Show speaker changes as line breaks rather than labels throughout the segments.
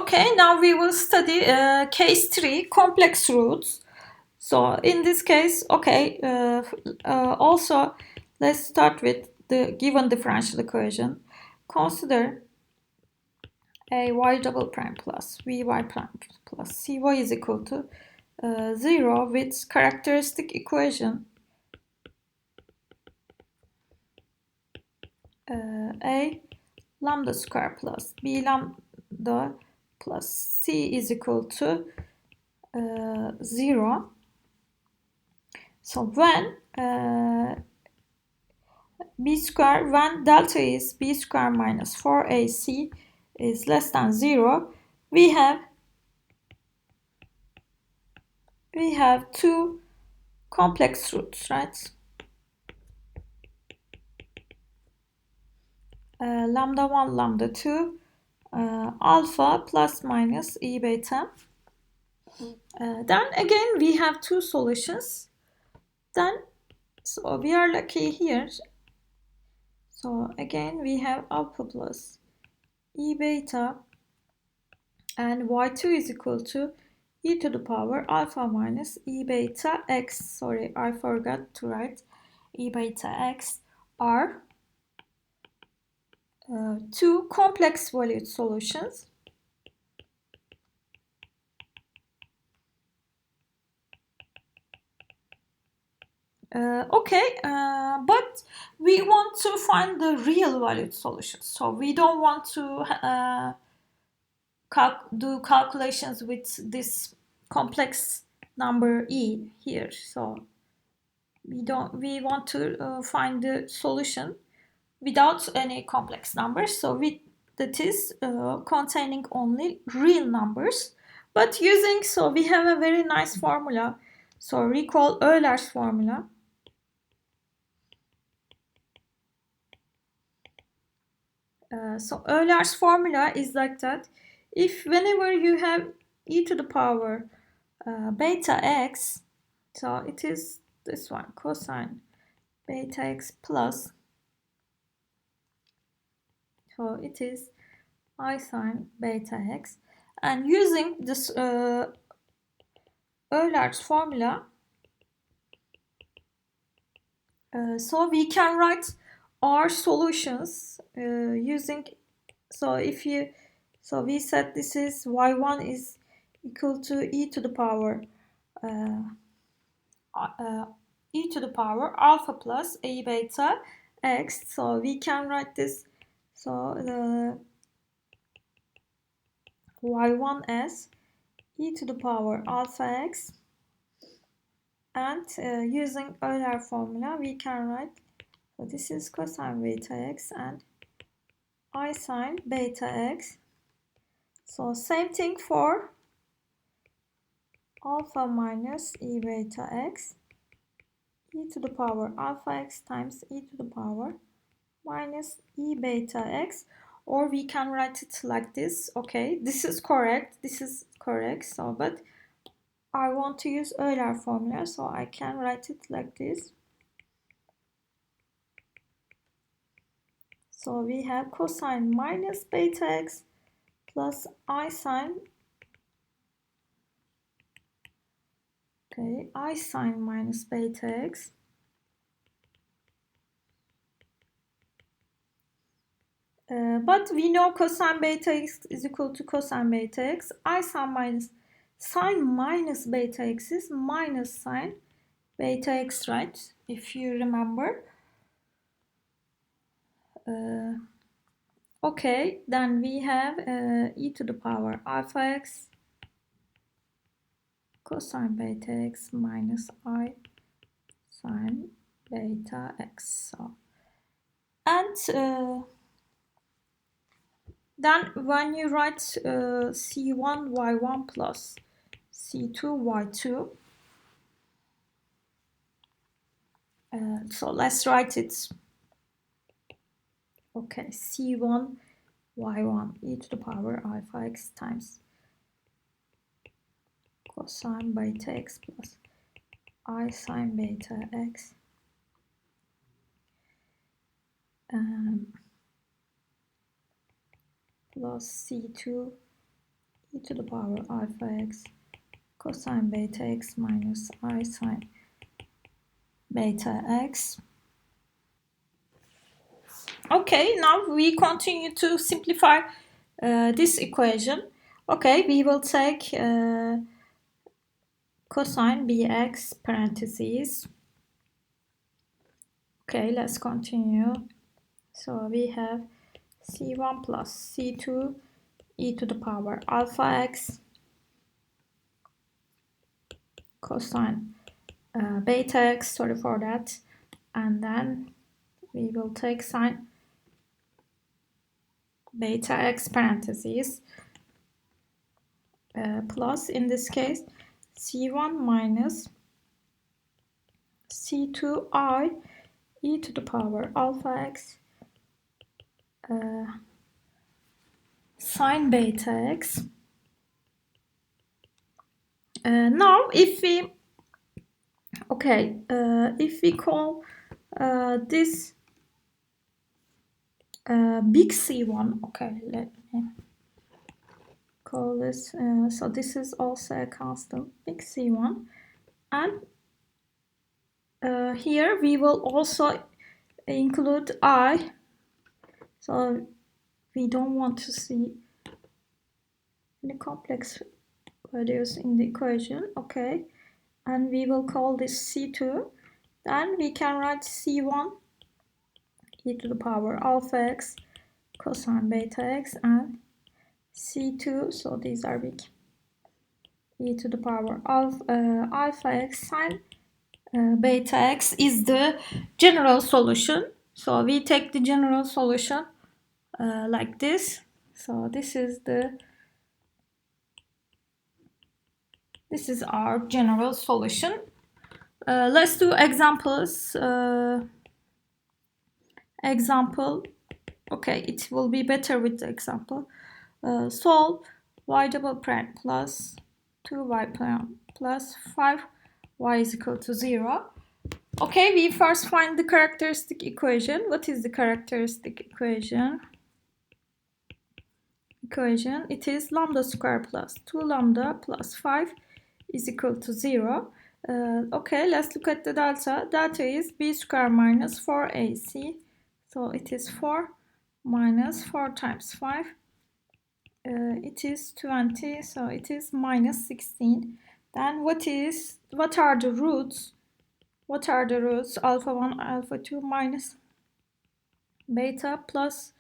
Okay, now we will study case 3, complex roots. So in this case, okay, also let's start with the given differential equation. Consider a y double prime plus vy prime plus cy is equal to 0 with characteristic equation a lambda square plus b lambda plus c is equal to 0. So when b square, when delta is b square minus 4ac is less than 0, we have two complex roots, right? Lambda 1, lambda 2, alpha plus minus e beta. Then again we have two solutions. Then so we are lucky here. So again we have alpha plus e beta and y2 is equal to e to the power alpha minus e beta x. Sorry, I forgot to write e beta x are two complex valued solutions. But we want to find the real valued solutions. So we don't want to do calculations with this complex number e here. So we want to find the solution without any complex numbers. So that is containing only real numbers. But using, so we have a very nice formula. So recall Euler's formula. So Euler's formula is like that. If whenever you have e to the power beta x, so it is this one, cosine beta x plus, so it is I sine beta x. And using this Euler's formula, so we can write our solutions using, so if you, so we said this is y1 is equal to e to the power e to the power alpha plus a beta x. So we can write this, so the y1 as e to the power alpha x, and using Euler formula we can write, so this is cosine beta x and I sine beta x. So same thing for alpha minus e beta x, e to the power alpha x times e to the power minus e beta x, or we can write it like this. Okay, this is correct, so but I want to use Euler formula, so I can write it like this. So we have cosine minus beta x plus I sine, okay, I sine minus beta x but we know cosine beta x is equal to cosine beta x. I sine minus beta x is minus sine beta x, right? If you remember. Okay, then we have e to the power alpha x cosine beta x minus I sine beta x. So, and then when you write c1 y1 plus c2 y2, so let's write it. Okay, c1 y1 e to the power alpha x times cosine beta x plus I sine beta x plus c2 e to the power alpha x cosine beta x minus I sine beta x. Okay, now we continue to simplify this equation. Okay, we will take cosine bx parentheses. Okay, let's continue. So we have c1 plus c2 e to the power alpha x cosine beta x, sorry for that, and then we will take sine beta x parentheses plus, in this case, c1 minus c2i e to the power alpha x sine beta x. Now if we call this big C1, okay, let me call this, so this is also a constant, big C1, and here we will also include I, so we don't want to see any complex values in the equation, okay, and we will call this C2, then we can write C1 e to the power alpha x cosine beta x and C2, so these are big, e to the power alpha x sine beta x is the general solution. So we take the general solution like this. So this is our general solution. Let's do examples. Example. Okay, it will be better with the example. Solve y double prime plus 2y prime plus 5y is equal to 0. Okay, we first find the characteristic equation. What is the characteristic equation? It is lambda square plus 2 lambda plus 5 is equal to 0. Okay, let's look at the delta. Delta is b square minus 4ac. So it is 4 minus 4 times 5. It is 20, so it is minus 16. Then what are the roots? What are the roots? Alpha 1, alpha 2 minus beta plus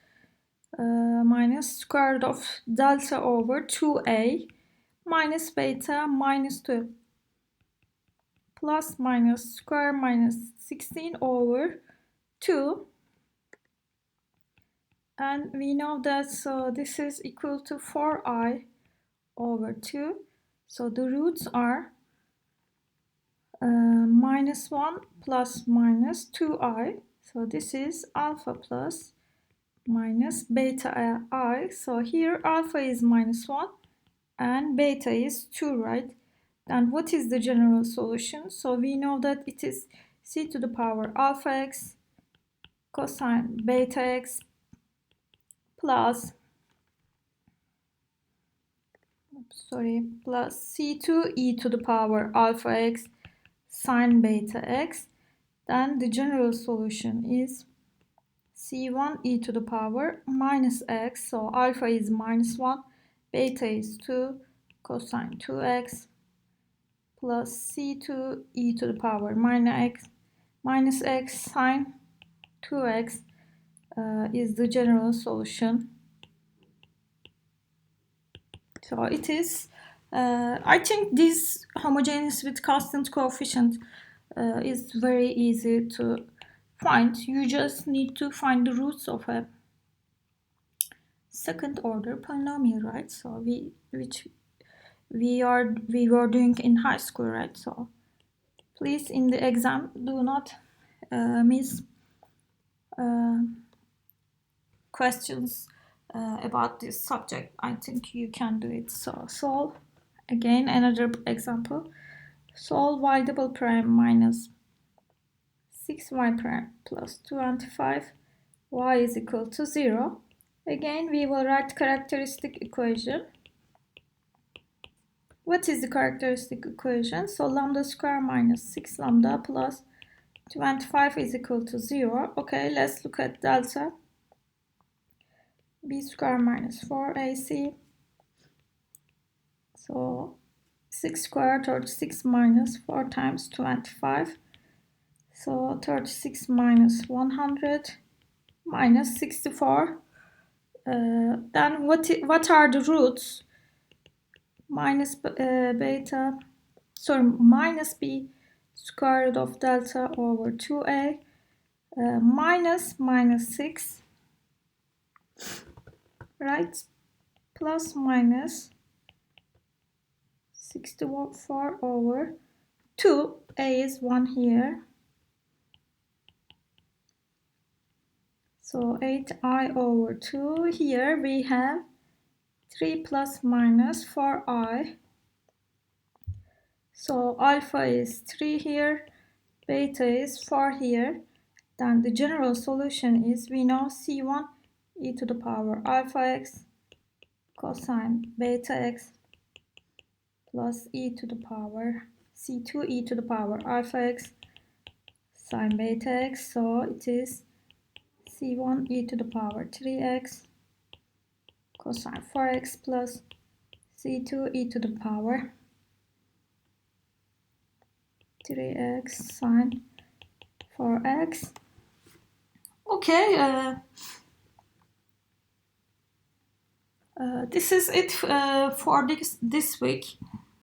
minus square root of delta over 2a minus beta minus 2 plus minus square minus 16 over 2. And we know that so this is equal to 4i over 2. So the roots are minus 1 plus minus 2i. So this is alpha plus minus beta I. So here alpha is minus 1 and beta is 2, right? And what is the general solution? So we know that it is c to the power alpha x cosine beta x plus c2 e to the power alpha x sine beta x. Then the general solution is c1 e to the power minus x, so alpha is minus 1, beta is 2 cosine 2x plus c2 e to the power minus x sine 2x is the general solution. So it is, I think this homogeneous with constant coefficient is very easy to find. You just need to find the roots of a second order polynomial, right? So which we were doing in high school, right? So please, in the exam, do not miss questions about this subject. I think you can do it. So solve again another example. Solve y double prime minus 6y prime plus 25 y is equal to 0. Again, we will write characteristic equation. What is the characteristic equation? So lambda square minus 6 lambda plus 25 is equal to 0. Okay, let's look at delta. B square minus 4ac. So 6 squared, 36 minus 4 times 25. So 36 minus 100 minus 64. Then what are the roots? Minus beta, sorry, minus b square root of delta over 2a minus 6, right? Plus minus 64 over 2. A is 1 here. So 8i over 2. Here we have 3 plus minus 4i. So alpha is 3 here, beta is 4 here. Then the general solution is, we know c1 e to the power alpha x cosine beta x plus e to the power c2 e to the power alpha x sine beta x. So it is c1 e to the power 3x cosine 4x plus c2 e to the power 3x sine 4x. Okay, this is it for this week.